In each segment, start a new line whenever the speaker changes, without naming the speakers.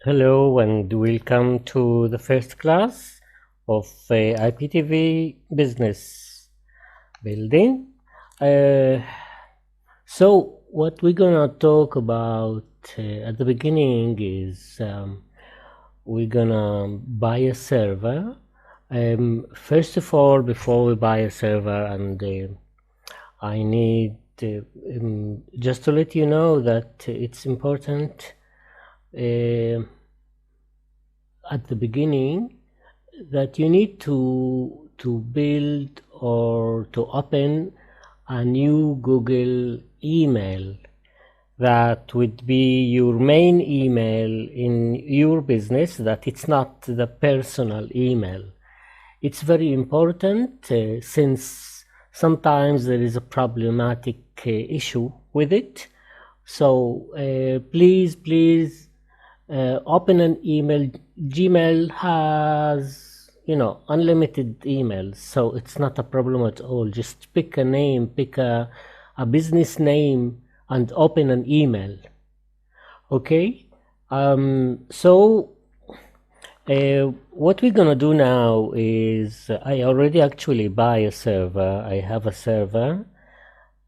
Hello and welcome to the first class of IPTV Business Building. So what we're gonna talk about at the beginning is we're gonna buy a server. First of all, before we buy a server, and I need just to let you know that it's important at the beginning that you need to build or to open a new Google email that would be your main email in your business, that it's not the personal email. It's very important since sometimes there is a problematic issue with it. So please open an email. Gmail has unlimited emails, so it's not a problem at all. Just pick a name, pick a business name and open an email. Okay, so what we're gonna do now is I already actually buy a server. I have a server,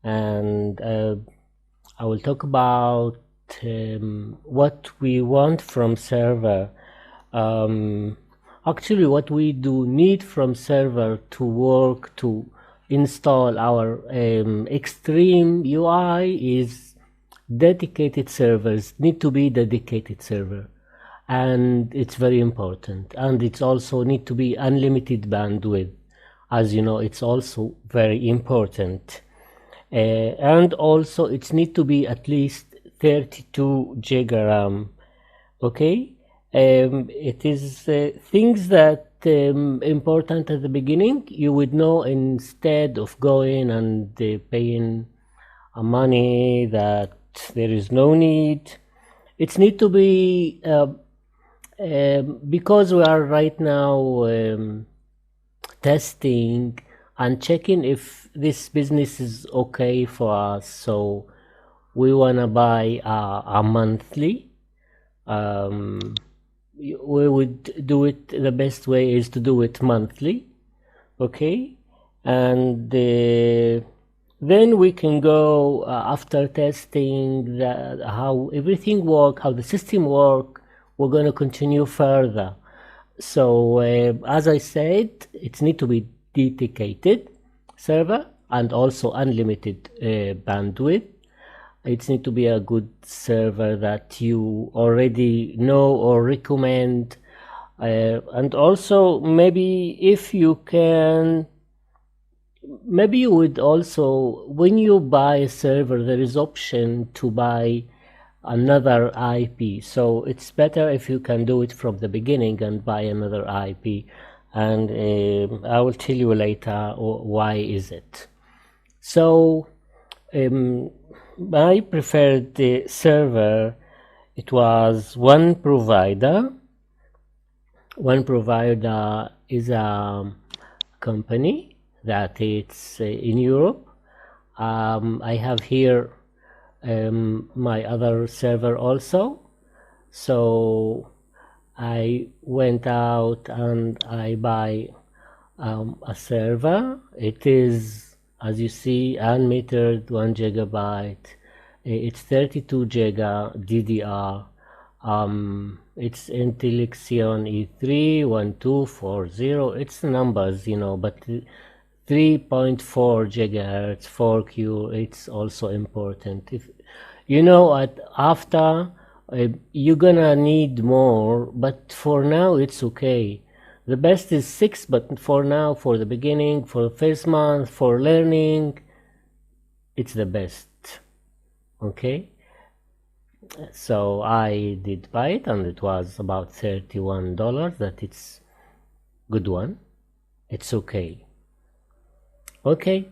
and I will talk about what we want from server. Actually, what we do need from server to work to install our extreme UI is dedicated servers. Need to be dedicated server, and it's very important. And it's also need to be unlimited bandwidth. As you know, it's also very important. And also it need to be at least 32 giga RAM. Okay, it is things that important at the beginning. You would know instead of going and paying money that there is no need. It need to be because we are right now testing and checking if this business is okay for us. So we wanna buy a monthly. We would do it, the best way is to do it monthly. Okay, and then we can go after testing how everything work, how the system work, we're gonna continue further. So as I said, it need to be dedicated server and also unlimited bandwidth. It need to be a good server that you already know or recommend, and also maybe if you can, maybe you would also, when you buy a server, there is option to buy another IP. So it's better if you can do it from the beginning and buy another IP, and I will tell you later why is it. So my preferred server, it was one provider. One provider is a company that it's in Europe. I have here my other server also. So I went out and I buy a server. It is, as you see, unmetered 1 gigabyte. It's 32 giga DDR. It's Intel Xeon E3 1240. It's the numbers, but 3.4 gigahertz 4Q. It's also important. If after you're gonna need more, but for now it's okay. The best is 6, but for now, for the beginning, for the first month, for learning, it's the best. Okay, so I did buy it, and it was about $31. That it's good one. It's okay. Okay,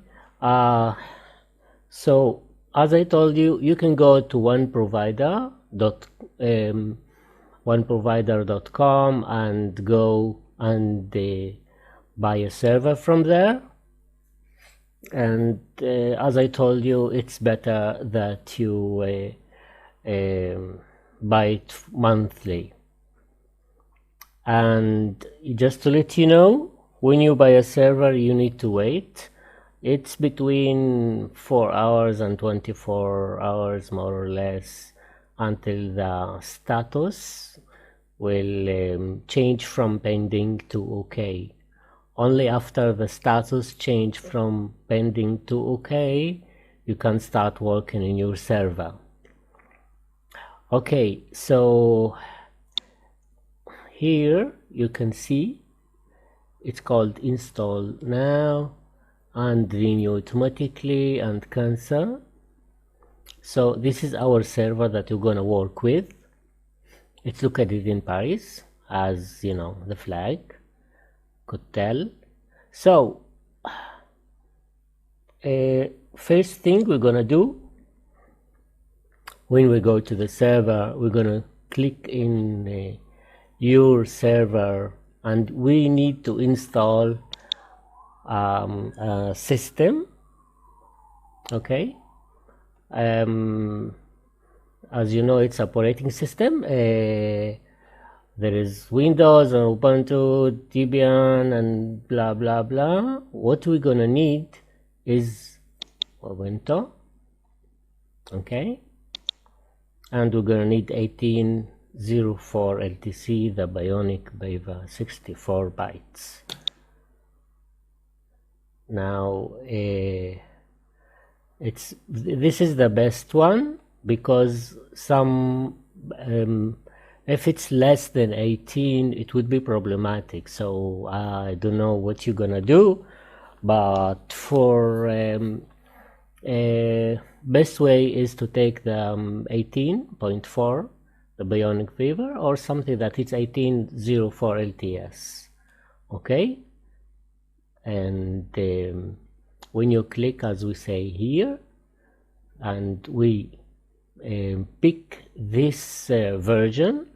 so as I told you, you can go to oneprovider.com and go and buy a server from there. And as I told you, it's better that you buy it monthly. And just to let you know, when you buy a server, you need to wait. It's between 4 hours and 24 hours, more or less, until the status will change from pending to OK. Only after the status change from pending to OK, you can start working in your server. Okay, so here you can see it's called install now and renew automatically and cancel. So this is our server that you're gonna work with. It's located in Paris, as you know, the flag could tell. So first thing we're gonna do, when we go to the server, we're gonna click in your server, and we need to install a system. Okay, as you know, it's operating system. There is Windows and Ubuntu, Debian, and blah blah blah. What we're gonna need is ubuntu. Okay, and we're gonna need 1804 LTC, the Bionic by the 64 bytes. Now this is the best one, because some if it's less than 18 it would be problematic. So I don't know what you're gonna do, but for best way is to take the 18.4, the Bionic Fever, or something that it's 1804 LTS. Okay, and when you click, as we say here, and we pick this version,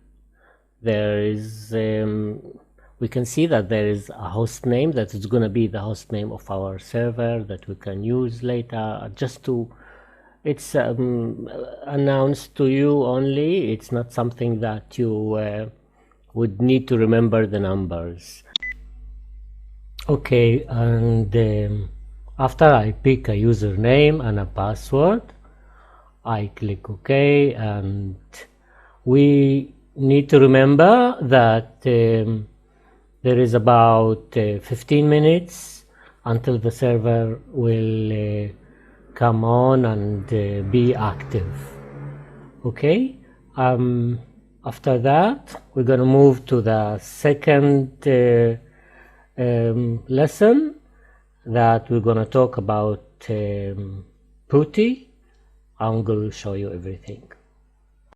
there is we can see that there is a host name that is going to be the host name of our server that we can use later. Just to, it's announced to you only. It's not something that you would need to remember the numbers. Okay, and after I pick a username and a password, I click OK, and we need to remember that there is about 15 minutes until the server will come on and be active. Okay, after that we're going to move to the second lesson, that we're going to talk about PuTTY. I'm going to show you everything.